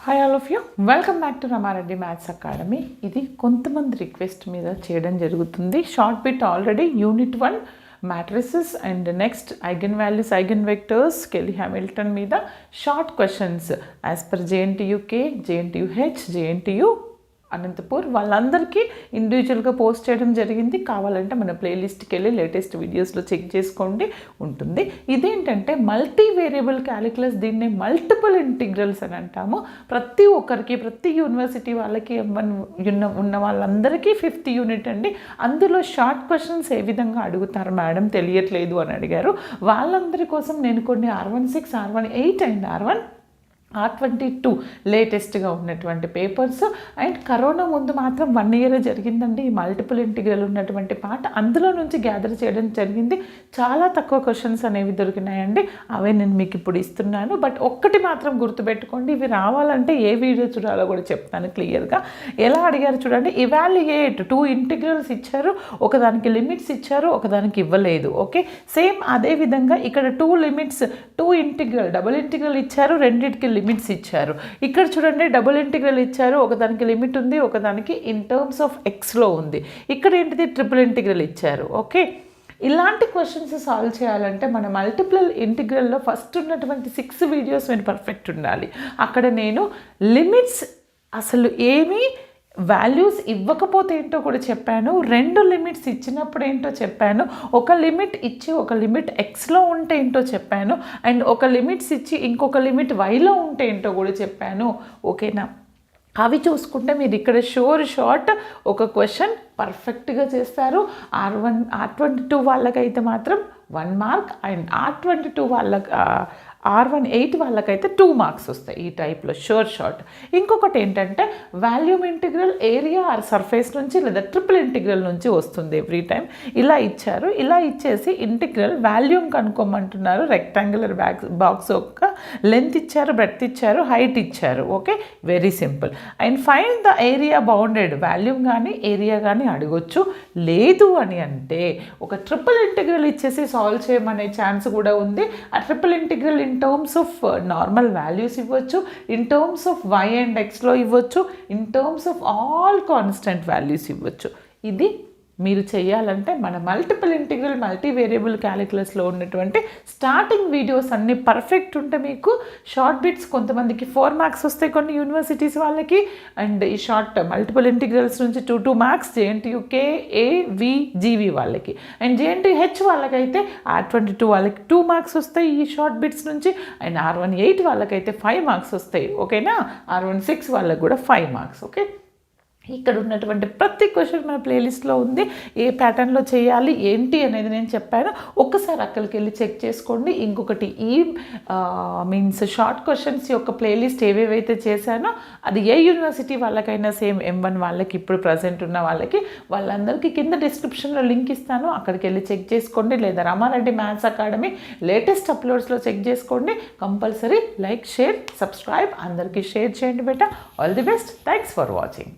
Hi all of you, welcome back to Rama Reddy maths academy. ఇది కొంతమంది request మీద చేయడం జరుగుతుంది. Short bit already unit 1 matrices and next eigen values eigen vectors Cayley Hamilton మీద short questions as per JNTUK, JNTUH, JNTU Anantapur వాళ్ళందరికీ ఇండివిజువల్గా post చేయడం జరిగింది. కావాలంటే మన ప్లేలిస్ట్కి వెళ్ళి లేటెస్ట్ వీడియోస్లో చెక్ చేసుకోండి, ఉంటుంది. ఇదేంటంటే మల్టీ వేరియబుల్ క్యాలిక్యులస్, దీన్ని మల్టిపుల్ ఇంటిగ్రల్స్ అని అంటాము. ప్రతి ఒక్కరికి, ప్రతి యూనివర్సిటీ వాళ్ళకి ఉన్న వాళ్ళందరికీ 5th యూనిట్ అండి. అందులో షార్ట్ క్వశ్చన్స్ ఏ విధంగా అడుగుతారు మేడం తెలియట్లేదు అని అడిగారు. వాళ్ళందరి కోసం నేను కొన్ని R16, R18 అండ్ R22 లేటెస్ట్గా ఉన్నటువంటి పేపర్స్ అండ్ కరోనా ముందు మాత్రం 1 year జరిగిందండి ఈ మల్టిపుల్ ఇంటిగ్రల్ ఉన్నటువంటి పార్ట్. అందులో నుంచి గ్యాదర్ చేయడం జరిగింది. చాలా తక్కువ క్వశ్చన్స్ అనేవి దొరికినాయండి, అవే నేను మీకు ఇప్పుడు ఇస్తున్నాను. బట్ ఒక్కటి మాత్రం గుర్తుపెట్టుకోండి, ఇవి రావాలంటే ఏ వీడియో చూడాలో కూడా చెప్తాను క్లియర్గా. ఎలా అడిగారు చూడండి. ఇవాల్యుయేట్ 2 ఇంటిగ్రల్స్ ఇచ్చారు, ఒకదానికి లిమిట్స్ ఇచ్చారు, ఒకదానికి ఇవ్వలేదు. ఓకే, సేమ్ అదే విధంగా ఇక్కడ 2 లిమిట్స్, 2 ఇంటిగ్రల్ డబుల్ ఇంటిగ్రల్ ఇచ్చారు, రెండింటికి లిమిట్స్ ఇచ్చారు. ఇక్కడ చూడండి డబుల్ ఇంటిగ్రల్ ఇచ్చారు, ఒకదానికి లిమిట్ ఉంది, ఒకదానికి ఇన్ టర్మ్స్ ఆఫ్ ఎక్స్లో ఉంది. ఇక్కడ ఏంటిది ట్రిపుల్ ఇంటిగ్రల్ ఇచ్చారు. ఓకే, ఇలాంటి క్వశ్చన్స్ సాల్వ్ చేయాలంటే మన మల్టిపుల్ ఇంటిగ్రల్లో ఫస్ట్ ఉన్నటువంటి 6 వీడియోస్ మీరు పర్ఫెక్ట్ ఉండాలి. అక్కడ నేను లిమిట్స్ అసలు ఏమీ వాల్యూస్ ఇవ్వకపోతే ఏంటో కూడా చెప్పాను, 2 లిమిట్స్ ఇచ్చినప్పుడు ఏంటో చెప్పాను, ఒక లిమిట్ ఇచ్చి ఒక లిమిట్ ఎక్స్లో ఉంటే ఏంటో చెప్పాను, అండ్ ఒక లిమిట్స్ ఇచ్చి ఇంకొక లిమిట్ వైలో ఉంటే ఏంటో కూడా చెప్పాను. ఓకేనా, అవి చూసుకుంటే మీరు ఇక్కడ షార్ట్ ఒక క్వశ్చన్ పర్ఫెక్ట్గా చేస్తారు. R22 వాళ్ళకైతే మాత్రం 1 మార్క్ అండ్ R22 వాళ్ళకి R18 వాళ్ళకైతే 2 మార్క్స్ వస్తాయి ఈ టైప్లో షార్ట్. ఇంకొకటి ఏంటంటే volume integral area or surface నుంచి లేదా ట్రిపుల్ ఇంటిగ్రల్ నుంచి వస్తుంది ఎవ్రీ టైం. ఇలా ఇచ్చారు, ఇలా ఇచ్చేసి ఇంటిగ్రల్ వాల్యూమ్ కనుక్కోమంటున్నారు. రెక్టాంగులర్ బాక్స్ యొక్క లెంత్ ఇచ్చారు, బ్రెడ్త్ ఇచ్చారు, హైట్ ఇచ్చారు. Okay, very simple. And find the area bounded, volume కానీ ఏరియా కానీ అడగొచ్చు. లేదు అని అంటే ఒక ట్రిపుల్ ఇంటిగ్రల్ ఇచ్చేసి సాల్వ్ చేయమనే ఛాన్స్ కూడా ఉంది. ఆ triple integral in terms of normal values ఇవ్వచ్చు, in terms of y and xలో ఇవ్వచ్చు, in terms of all constant values ఇవ్వచ్చు. ఇది మీరు చేయాలంటే మన మల్టిపుల్ ఇంటిగ్రల్ మల్టీ వేరియబుల్ క్యాలిక్యులస్లో ఉన్నటువంటి స్టార్టింగ్ వీడియోస్ అన్నీ పర్ఫెక్ట్ ఉంటే మీకు షార్ట్ బిట్స్ కొంతమందికి 4 మార్క్స్ వస్తాయి కొన్ని యూనివర్సిటీస్ వాళ్ళకి. అండ్ ఈ షార్ట్ మల్టిపుల్ ఇంటిగ్రల్స్ నుంచి 2 మార్క్స్ జేఎన్టీయూకే, జీవీ వాళ్ళకి. అండ్ జేఎన్టీహెచ్ వాళ్ళకైతే R22 వాళ్ళకి 2 మార్క్స్ వస్తాయి ఈ షార్ట్ బిట్స్ నుంచి. అండ్ R18 వాళ్ళకైతే 5 మార్క్స్ వస్తాయి. ఓకేనా, R16 వాళ్ళకి కూడా 5 మార్క్స్. ఓకే, ఇక్కడ ఉన్నటువంటి ప్రతి క్వశ్చన్ మన ప్లేలిస్ట్లో ఉంది. ఏ ప్యాటర్న్లో చేయాలి ఏంటి అనేది నేను చెప్పాను, ఒక్కసారి అక్కడికి వెళ్ళి చెక్ చేసుకోండి. ఇంకొకటి ఈ మీన్స్ షార్ట్ క్వశ్చన్స్ యొక్క ప్లేలిస్ట్ ఏవేవైతే చేశానో అది ఏ యూనివర్సిటీ వాళ్ళకైనా సేమ్ M1 వాళ్ళకి ఇప్పుడు ప్రజెంట్ ఉన్న వాళ్ళందరికీ కింద డిస్క్రిప్షన్లో లింక్ ఇస్తాను, అక్కడికి వెళ్ళి చెక్ చేసుకోండి. లేదా రమారెడ్డి మ్యాథ్స్ అకాడమీ లేటెస్ట్ అప్లోడ్స్లో చెక్ చేసుకోండి. కంపల్సరీ లైక్, షేర్, సబ్స్క్రైబ్ అందరికీ షేర్ చేయండి బేటా. All the best, thanks for watching.